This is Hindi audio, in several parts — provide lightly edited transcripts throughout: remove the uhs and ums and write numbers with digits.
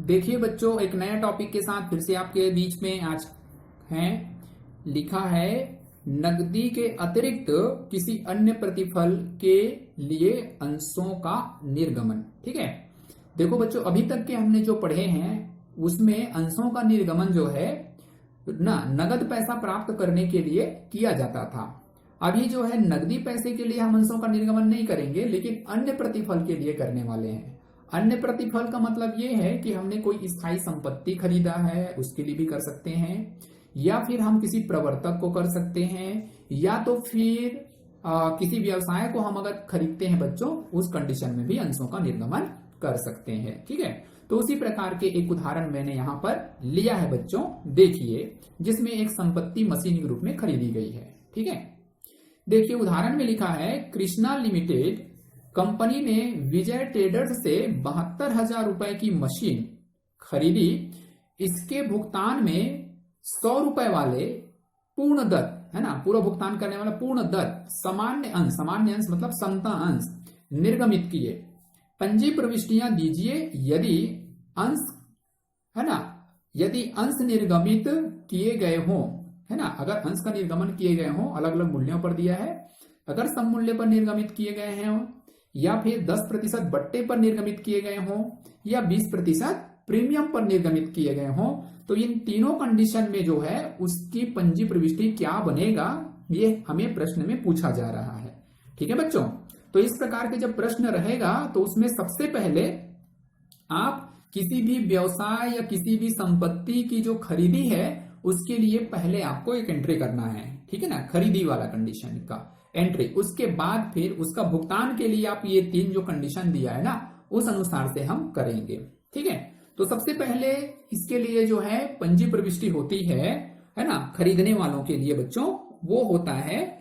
देखिए बच्चों, एक नया टॉपिक के साथ फिर से आपके बीच में आज है। लिखा है नकदी के अतिरिक्त किसी अन्य प्रतिफल के लिए अंशों का निर्गमन। ठीक है, देखो बच्चों, अभी तक के हमने जो पढ़े हैं उसमें अंशों का निर्गमन जो है ना नगद पैसा प्राप्त करने के लिए किया जाता था। अभी जो है नकदी पैसे के लिए हम अंशों का निर्गमन नहीं करेंगे, लेकिन अन्य प्रतिफल के लिए करने वाले हैं। अन्य प्रतिफल का मतलब ये है कि हमने कोई स्थायी संपत्ति खरीदा है, उसके लिए भी कर सकते हैं, या फिर हम किसी प्रवर्तक को कर सकते हैं, या तो फिर किसी व्यवसाय को हम अगर खरीदते हैं बच्चों, उस कंडीशन में भी अंशों का निर्गमन कर सकते हैं। ठीक है, तो उसी प्रकार के एक उदाहरण मैंने यहां पर लिया है बच्चों, देखिए, जिसमें एक संपत्ति मशीन के रूप में खरीदी गई है। ठीक है, देखिए उदाहरण में लिखा है कृष्णा लिमिटेड कंपनी ने विजय ट्रेडर्स से 72,000 रुपए की मशीन खरीदी। इसके भुगतान में 100 रुपए वाले पूर्ण दर, है ना, पूरा भुगतान करने वाला पूर्ण दर सामान्य अंश मतलब समता अंश निर्गमित किए। पंजी प्रविष्टियां दीजिए यदि अंश, है ना, यदि अंश निर्गमित किए गए हों, है ना, अगर अंश का निर्गमन किए गए हों, अलग अलग मूल्यों पर दिया है, अगर सम मूल्य पर निर्गमित किए गए हैं, या फिर 10% बट्टे पर निर्गमित किए गए हों, या 20% प्रीमियम पर निर्गमित किए गए हों, तो इन तीनों कंडीशन में जो है उसकी पंजी प्रविष्टि क्या बनेगा, ये हमें प्रश्न में पूछा जा रहा है। ठीक है बच्चों, तो इस प्रकार के जब प्रश्न रहेगा तो उसमें सबसे पहले आप किसी भी व्यवसाय या किसी भी संपत्ति की जो खरीदी है उसके लिए पहले आपको एक एंट्री करना है। ठीक है ना, खरीदी वाला कंडीशन का एंट्री, उसके बाद फिर उसका भुगतान के लिए आप ये 3 जो कंडीशन दिया है ना, उस अनुसार से हम करेंगे। ठीक है, तो सबसे पहले इसके लिए जो है पंजी प्रविष्टि होती है ना, खरीदने वालों के लिए बच्चों वो होता है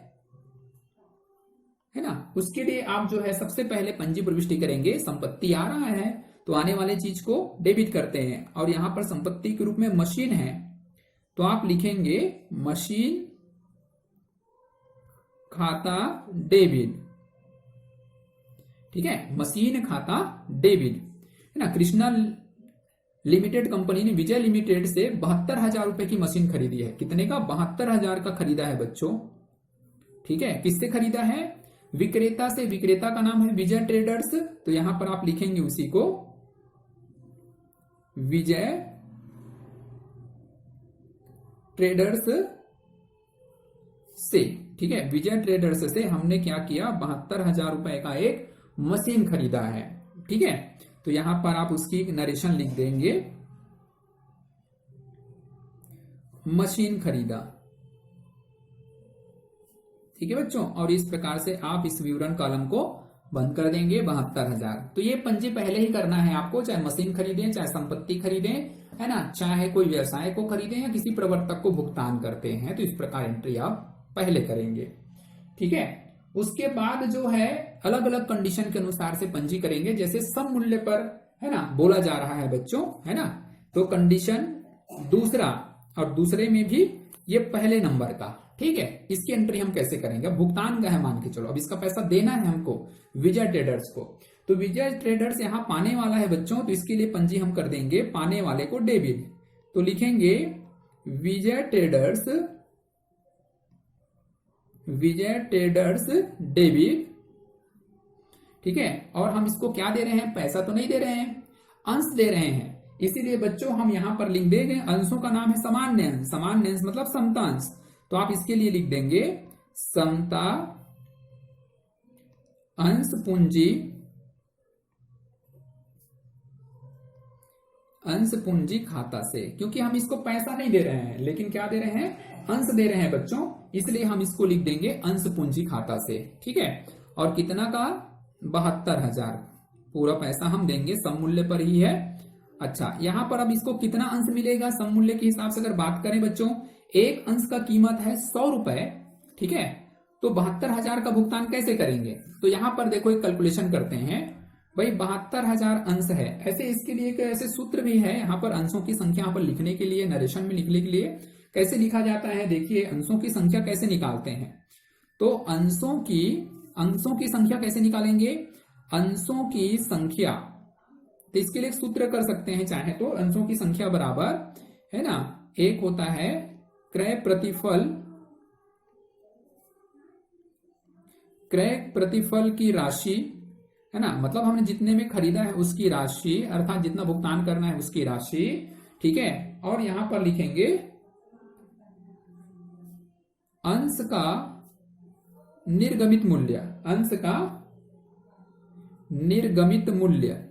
ना, उसके लिए आप जो है सबसे पहले पंजी प्रविष्टि करेंगे। संपत्ति आ रहा है तो आने वाले चीज को डेबिट करते हैं, और यहां पर संपत्ति के रूप में मशीन है तो आप लिखेंगे मशीन खाता डेबिट। ठीक है, मशीन खाता डेबिट, है ना। कृष्णा लिमिटेड कंपनी ने विजय लिमिटेड से 72,000 रुपए की मशीन खरीदी है। कितने का? 72,000 का खरीदा है बच्चों। ठीक है, किससे खरीदा है? विक्रेता से। विक्रेता का नाम है विजय ट्रेडर्स, तो यहां पर आप लिखेंगे उसी को विजय ट्रेडर्स से। ठीक है, विजय ट्रेडर्स से हमने क्या किया, 72,000 रुपए का एक मशीन खरीदा है। ठीक है, तो यहां पर आप उसकी नरेशन लिख देंगे, मशीन खरीदा। ठीक है बच्चों, और इस प्रकार से आप इस विवरण कॉलम को बंद कर देंगे। 72,000, तो ये पंजी पहले ही करना है आपको, चाहे मशीन खरीदें, चाहे संपत्ति खरीदें, है ना, चाहे कोई व्यवसाय को खरीदें या किसी प्रवर्तक को भुगतान करते हैं, तो इस प्रकार एंट्री आप पहले करेंगे। ठीक है, उसके बाद जो है अलग अलग कंडीशन के अनुसार से पंजी करेंगे। जैसे सम मूल्य पर, है ना, बोला जा रहा है बच्चों, है ना, तो कंडीशन दूसरा, और दूसरे में भी ये पहले नंबर का। ठीक है, इसकी एंट्री हम कैसे करेंगे? भुगतान का है मान के चलो, अब इसका पैसा देना है हमको विजय ट्रेडर्स को, तो विजय ट्रेडर्स यहां पाने वाला है बच्चों, तो इसके लिए पंजी हम कर देंगे पाने वाले को डेबिट, तो लिखेंगे विजय ट्रेडर्स डेबिट। ठीक है, और हम इसको क्या दे रहे हैं? पैसा तो नहीं दे रहे हैं, अंश दे रहे हैं, इसीलिए बच्चों हम यहां पर लिख देंगे, अंशों का नाम है सामान्य अंश। सामान्य अंश मतलब समता अंश, तो आप इसके लिए लिख देंगे समता अंश पूंजी खाता से, क्योंकि हम इसको पैसा नहीं दे रहे हैं लेकिन क्या दे रहे हैं? अंश दे रहे हैं बच्चों, इसलिए हम इसको लिख देंगे अंश पूंजी खाता से। ठीक है, और कितना का? 72,000, पूरा पैसा हम देंगे, सम मूल्य पर ही है। अच्छा, यहां पर अब इसको कितना अंश मिलेगा? सम मूल्य के हिसाब से अगर बात करें बच्चों, एक अंश का कीमत है 100 रुपए। ठीक है, तो 72,000 का भुगतान कैसे करेंगे? तो यहां पर देखो एक कैलकुलेशन करते हैं भाई, 72,000 अंश है, ऐसे इसके लिए एक ऐसे सूत्र भी है यहाँ पर, अंशों की संख्या यहाँ पर लिखने के लिए, नरेशन में लिखने के लिए कैसे लिखा जाता है, देखिए अंशों की संख्या कैसे निकालते हैं। तो अंशों की संख्या कैसे निकालेंगे? अंशों की संख्या इसके लिए एक सूत्र कर सकते हैं चाहे तो, अंशों की संख्या बराबर, है ना, एक होता है क्रय प्रतिफल की राशि, है ना, मतलब हमने जितने में खरीदा है उसकी राशि, अर्थात जितना भुगतान करना है उसकी राशि, ठीक है। और यहां पर लिखेंगे अंश का निर्गमित मूल्य, अंश का निर्गमित मूल्य।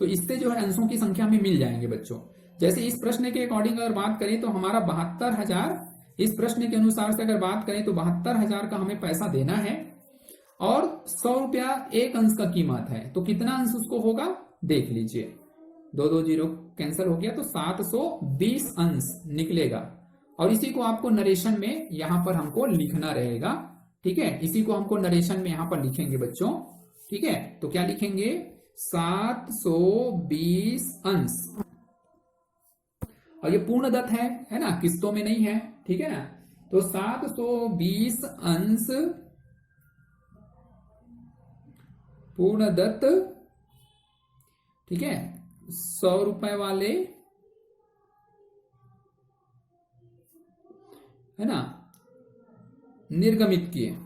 तो इससे जो है अंशों की संख्या में मिल जाएंगे बच्चों। जैसे इस प्रश्न के अकॉर्डिंग अगर बात करें तो हमारा 72,000, इस प्रश्न के अनुसार से अगर बात करें तो 72,000 का हमें पैसा देना है और 100 रुपया एक अंश का कीमत है। तो कितना अंश उसको होगा देख लीजिए, 2 0 कैंसिल हो गया तो 720 अंश निकलेगा। और इसी को आपको नरेशन में यहां पर हमको लिखना रहेगा, ठीक है। इसी को हमको नरेशन में यहां पर लिखेंगे बच्चों, ठीक है। तो क्या लिखेंगे, 720 अंश, और ये पूर्ण दत्त है ना, किस्तों में नहीं है, ठीक है ना। तो 720 अंश पूर्ण दत्त, ठीक है, 100 रुपए वाले, है ना, निर्गमित किए,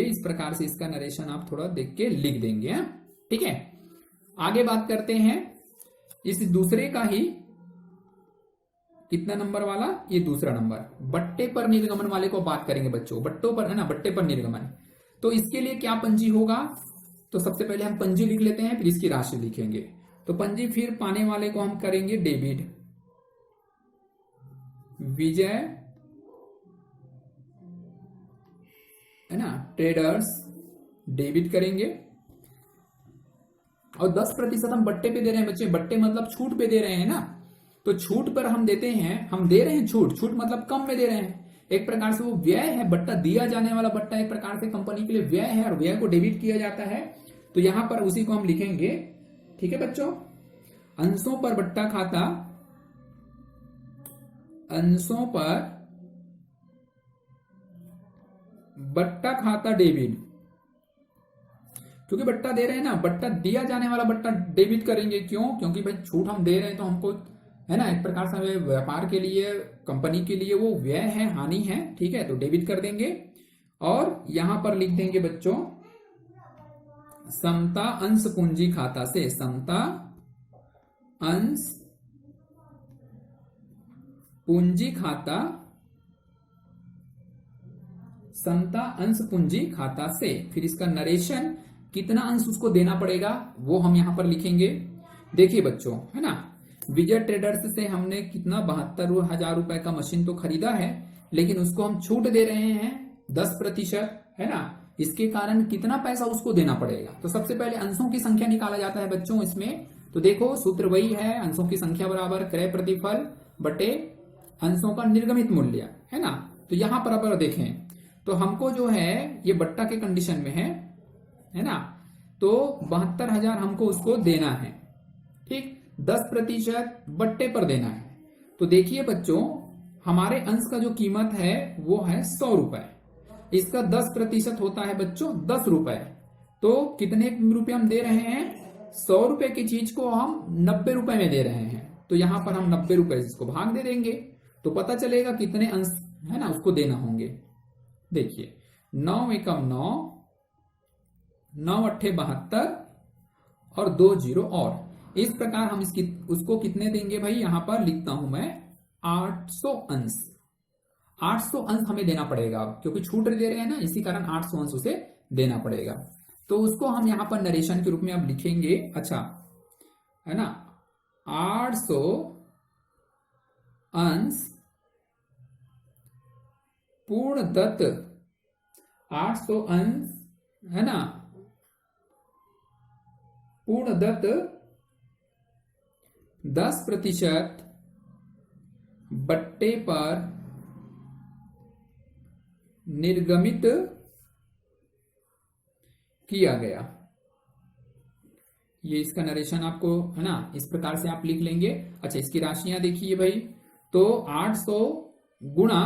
इस प्रकार से इसका नरेशन आप थोड़ा देख के लिख देंगे, ठीक है। आगे बात करते हैं इस दूसरे का ही, कितना नंबर वाला, ये दूसरा नंबर, बट्टे पर निर्गमन वाले को बात करेंगे बच्चों, बट्टों पर, है ना, बट्टे पर निर्गमन। तो इसके लिए क्या पंजी होगा, तो सबसे पहले हम पंजी लिख लेते हैं, फिर इसकी राशि लिखेंगे। तो पंजी फिर पाने वाले को हम करेंगे डेबिट, विजय, है ना, ट्रेडर्स डेबिट करेंगे। और 10% हम बट्टे पे दे रहे हैं बच्चे, बट्टे मतलब छूट पे दे रहे हैं ना, तो छूट पर हम देते हैं, हम दे रहे हैं छूट, छूट मतलब कम में दे रहे हैं। एक प्रकार से वो व्यय है, बट्टा दिया जाने वाला बट्टा एक प्रकार से कंपनी के लिए व्यय है, और व्यय को डेबिट किया जाता है। तो यहां पर उसी को हम लिखेंगे, ठीक है बच्चों। अंशों पर बट्टा खाता, अंशों पर बट्टा खाता डेबिट, क्योंकि बट्टा दे रहे हैं ना, बट्टा दिया जाने वाला बट्टा डेबिट करेंगे। क्यों, क्योंकि भाई छूट हम दे रहे हैं तो हमको, है ना, एक प्रकार से व्यापार के लिए, कंपनी के लिए वो व्यय है, हानि है, ठीक है, तो डेबिट कर देंगे। और यहां पर लिख देंगे बच्चों समता अंश पूंजी खाता से, समता अंश पूंजी खाता, समता अंश पूंजी खाता से। फिर इसका नरेशन, कितना अंश उसको देना पड़ेगा वो हम यहां पर लिखेंगे। देखिए बच्चों, है ना, विजय ट्रेडर्स से हमने कितना 72,000 रुपए का मशीन तो खरीदा है, लेकिन उसको हम छूट दे रहे हैं 10%, है ना। इसके कारण कितना पैसा उसको देना पड़ेगा। तो सबसे पहले अंशों की संख्या निकाला जाता है बच्चों इसमें। तो देखो सूत्र वही है, अंशों की संख्या बराबर क्रय प्रतिफल बटे अंशों का निर्गमित मूल्य, है ना। तो यहां पर अगर देखें तो हमको जो है ये बट्टा के कंडीशन में है ना, तो 72,000 हमको उसको देना है, ठीक, 10% बट्टे पर देना है। तो देखिए बच्चों, हमारे अंश का जो कीमत है वो है 100 रुपए, इसका 10% होता है बच्चों 10 रुपए। तो कितने रुपए हम दे रहे हैं, 100 रुपए की चीज को हम 90 रुपए में दे रहे हैं। तो यहां पर हम 90 रुपए इसको भाग दे देंगे, तो पता चलेगा कितने अंश, है ना, उसको देना होंगे। देखिए 9 एकम 9, 9 अट्ठे 72 और 2 0 और इस प्रकार हम उसको कितने देंगे भाई, यहां पर लिखता हूं मैं 800 अंश। 800 अंश हमें देना पड़ेगा, क्योंकि छूट दे रहे हैं ना, इसी कारण 800 अंश उसे देना पड़ेगा। तो उसको हम यहां पर नरेशन के रूप में अब लिखेंगे, अच्छा, है ना, 800 अंश पूर्ण दत्त, 800 अंश, है ना, पूर्ण दत्त 10% बट्टे पर निर्गमित किया गया। ये इसका नरेशन आपको, है ना, इस प्रकार से आप लिख लेंगे। अच्छा, इसकी राशियां देखिए भाई, तो 800 गुणा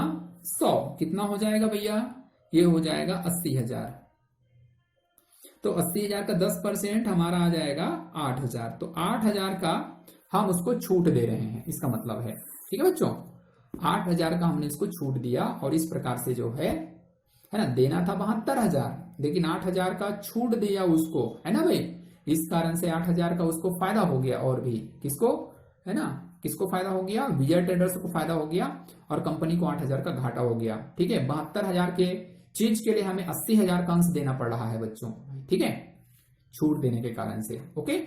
100 कितना हो जाएगा भैया, ये हो जाएगा 80,000। तो 80,000 का 10% हमारा आ जाएगा 8,000। तो 8,000 का हम उसको छूट दे रहे हैं, इसका मतलब है। ठीक है बच्चों, 8,000 का हमने इसको छूट दिया और इस प्रकार से जो है ना, देना था 72,000 लेकिन 8,000 का छूट दिया उसको, है ना भाई। इस कारण से 8,000 का उसको फायदा हो गया। और भी किसको, है ना, किसको फायदा हो गया, विजय ट्रेडर्स को फायदा हो गया और कंपनी को 8,000 का घाटा हो गया। ठीक है, 72,000 के चीज के लिए हमें 80,000 का अंश देना पड़ रहा है बच्चों। ठीक है, छूट देने के कारण से। ओके,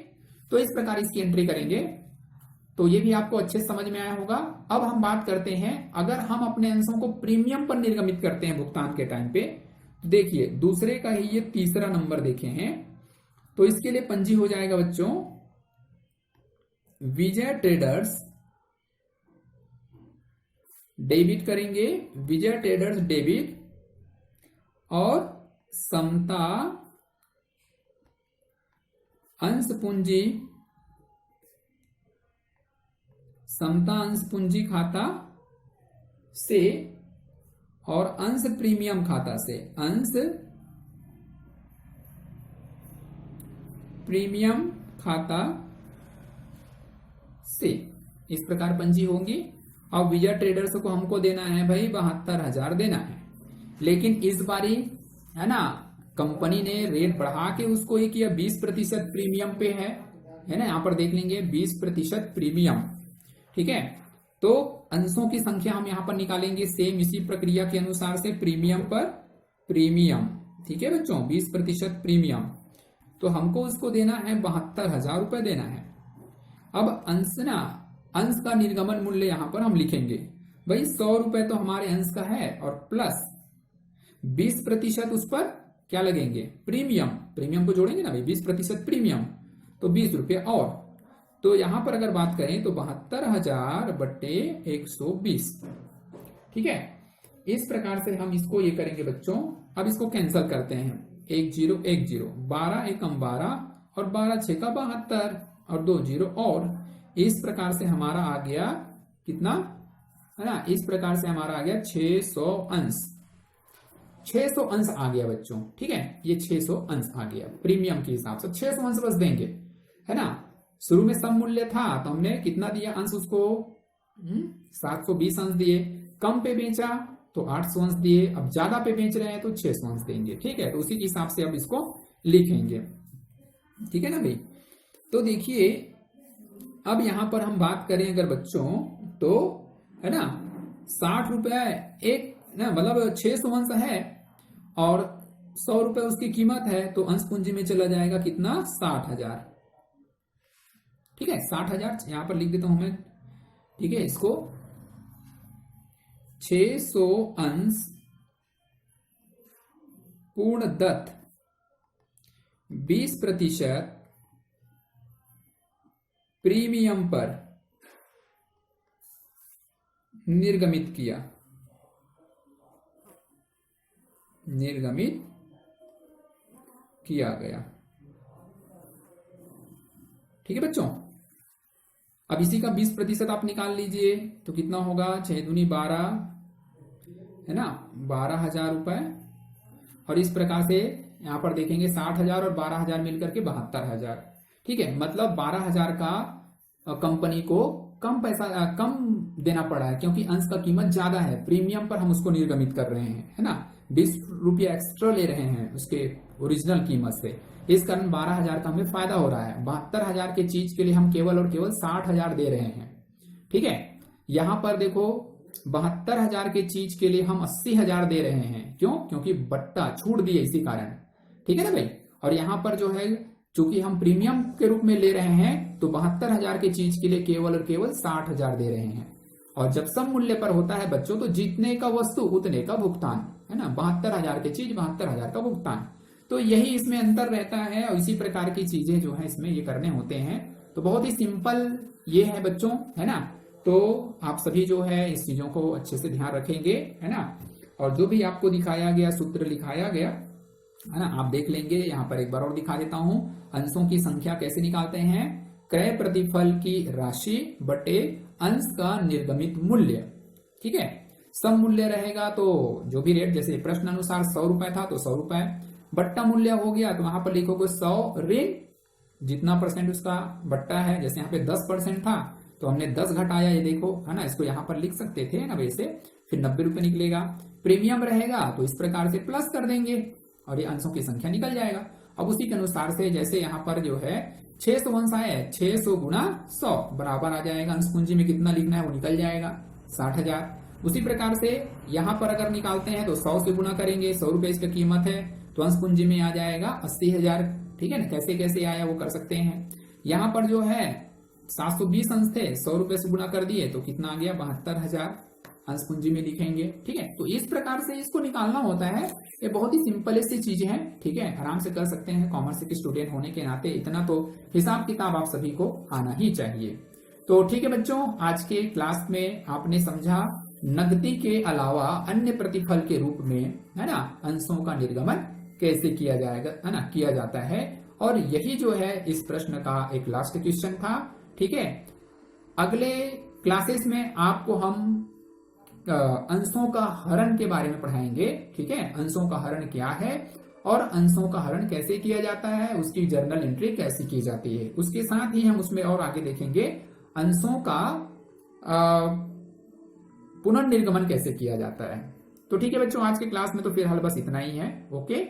तो इस प्रकार इसकी एंट्री करेंगे तो ये भी आपको अच्छे समझ में आया होगा। अब हम बात करते हैं, अगर हम अपने अंशों को प्रीमियम पर निर्गमित करते हैं भुगतान के टाइम पे, तो देखिए दूसरे का ही ये तीसरा नंबर देखे हैं। तो इसके लिए पंजी हो जाएगा बच्चों विजय ट्रेडर्स, डेबिट करेंगे विजय ट्रेडर्स डेबिट, और समता अंश पूंजी, समता अंश पूंजी खाता से और अंश प्रीमियम खाता से, अंश प्रीमियम खाता से, इस प्रकार पंजी होंगी। अब विजय ट्रेडर्स को हमको देना है भाई 72,000 देना है, लेकिन इस बारी है ना कंपनी ने रेट बढ़ा के उसको ये किया 20% प्रीमियम पे है ना, यहां पर देख लेंगे 20% प्रीमियम। ठीक है, तो अंशों की संख्या हम यहां पर निकालेंगे सेम इसी प्रक्रिया के अनुसार से, प्रीमियम पर प्रीमियम। ठीक है बच्चों, 20% प्रीमियम, तो हमको उसको देना है 72,000 रुपए देना है। अब अंश का निर्गमन मूल्य यहां पर हम लिखेंगे भाई 100 रुपए तो हमारे अंश का है, और प्लस 20% उस पर क्या लगेंगे, प्रीमियम को जोड़ेंगे ना भाई, 20% प्रीमियम तो 20 रुपये और। तो यहां पर अगर बात करें तो 72,000 बट्टे 120। ठीक है, इस प्रकार से हम इसको ये करेंगे बच्चों। अब इसको कैंसिल करते हैं, 1 0 1 0, 12 एकम 12 और 12 6 का 72 और 2 0 और, इस प्रकार से हमारा आ गया कितना, है ना, इस प्रकार से हमारा आ गया 600 अंश। 600 अंश आ गया बच्चों। ठीक है, ये 600 अंश आ गया प्रीमियम के हिसाब से, 600 अंश बस देंगे, है ना। शुरू में सम मूल्य था तो हमने कितना दिया अंश उसको, 720 अंश दिए। कम पे बेचा तो 800 अंश दिए, अब ज्यादा पे बेच रहे हैं तो 600 अंश देंगे। ठीक है, तो उसी के हिसाब से अब इसको लिखेंगे। ठीक है ना भाई। तो देखिए अब यहां पर हम बात करें अगर बच्चों, तो है ना 60 रुपए एक ना, मतलब 600 अंश है और 100 रुपए उसकी कीमत है, तो अंश पूंजी में चला जाएगा कितना, 60,000। ठीक है, 60,000 यहां पर लिख देता हूं मैं। ठीक है, इसको 600 अंश पूर्णदत्त 20% प्रीमियम पर निर्गमित किया, निर्गमित किया गया। ठीक है बच्चों, अब इसी का 20% आप निकाल लीजिए तो कितना होगा, 6 दूनी 12, है ना, 12,000 रुपए। और इस प्रकार से यहां पर देखेंगे 60,000 और 12,000 मिलकर के 72,000। ठीक है, मतलब 12,000 का कंपनी को कम पैसा कम देना पड़ा है, क्योंकि अंश का कीमत ज्यादा है, प्रीमियम पर हम उसको निर्गमित कर रहे हैं, है ना, 20 रुपया एक्स्ट्रा ले रहे हैं उसके ओरिजिनल कीमत से। इस कारण 12,000 का हमें फायदा हो रहा है। 72,000 के चीज के लिए हम केवल और केवल 60,000 दे रहे हैं। ठीक है, यहां पर देखो 72,000 के चीज के लिए हम 80,000 दे रहे हैं। क्यों, क्योंकि बट्टा छूट दिए इसी कारण। ठीक है ना भाई। और यहां पर जो है चूंकि हम प्रीमियम के रूप में ले रहे हैं, तो 72,000 के चीज के लिए केवल और केवल 60,000 दे रहे हैं। और जब सम मूल्य पर होता है बच्चों, तो जितने का वस्तु उतने का भुगतान, है ना, 72,000 की चीज 72,000 का भुगतान। तो यही इसमें अंतर रहता है और इसी प्रकार की चीजें जो है इसमें ये करने होते हैं। तो बहुत ही सिंपल ये है बच्चों, है ना। तो आप सभी जो है इस चीजों को अच्छे से ध्यान रखेंगे, है ना। और जो भी आपको दिखाया गया सूत्र लिखाया गया, है ना, आप देख लेंगे। यहाँ पर एक बार और दिखा देता हूं, अंशों की संख्या कैसे निकालते हैं, क्रय प्रतिफल की राशि बटे अंश का निर्गमित मूल्य। ठीक है, सम मूल्य रहेगा तो जो भी रेट, जैसे प्रश्न अनुसार 100 रुपए था तो 100 रुपए, बट्टा मूल्य हो गया तो वहां पर लिखोगे 100 ऋण जितना परसेंट उसका बट्टा है। जैसे यहाँ पे 10% था तो हमने 10 घटाया, ये देखो है ना, इसको यहाँ पर लिख सकते थे ना वैसे, फिर 90 रुपए निकलेगा। प्रीमियम रहेगा तो इस प्रकार से प्लस कर देंगे और ये अंशों की संख्या निकल जाएगा। अब उसी के अनुसार से जैसे यहाँ पर जो है 600 अंश है, 600 गुना 100 बराबर आ जाएगा, अंश पूंजी में कितना लिखना है वो निकल जाएगा 60,000। उसी प्रकार से यहाँ पर अगर निकालते हैं तो 100 से गुना करेंगे, 100 रुपए इसका कीमत है तो अंश पूंजी में आ जाएगा 80,000। ठीक है ना, कैसे कैसे आया वो कर सकते हैं। यहाँ पर जो है 720 अंश थे, 100 रुपए से गुना कर दिए तो कितना आ गया 72,000 अंश पूंजी में लिखेंगे। ठीक है, तो इस प्रकार से इसको निकालना होता है। ये बहुत ही सिंपल सी चीजें हैं, ठीक है, आराम से कर सकते हैं। कॉमर्स के स्टूडेंट होने के नाते इतना तो हिसाब किताब आप सभी को आना ही चाहिए। तो ठीक है बच्चों, आज के क्लास में आपने समझा नकदी के अलावा अन्य प्रतिफल के रूप में, है ना, अंशों का निर्गमन कैसे किया जाएगा, है ना, किया जाता है। और यही जो है इस प्रश्न का एक लास्ट क्वेश्चन था। ठीक है, अगले क्लासेस में आपको हम अंशों का हरण के बारे में पढ़ाएंगे। ठीक है, अंशों का हरण क्या है और अंशों का हरण कैसे किया जाता है, उसकी जर्नल एंट्री कैसे की जाती है। उसके साथ ही हम उसमें और आगे देखेंगे अंशों का पुनर्निर्गमन कैसे किया जाता है। तो ठीक है बच्चों, आज के क्लास में तो फिलहाल बस इतना ही है। ओके।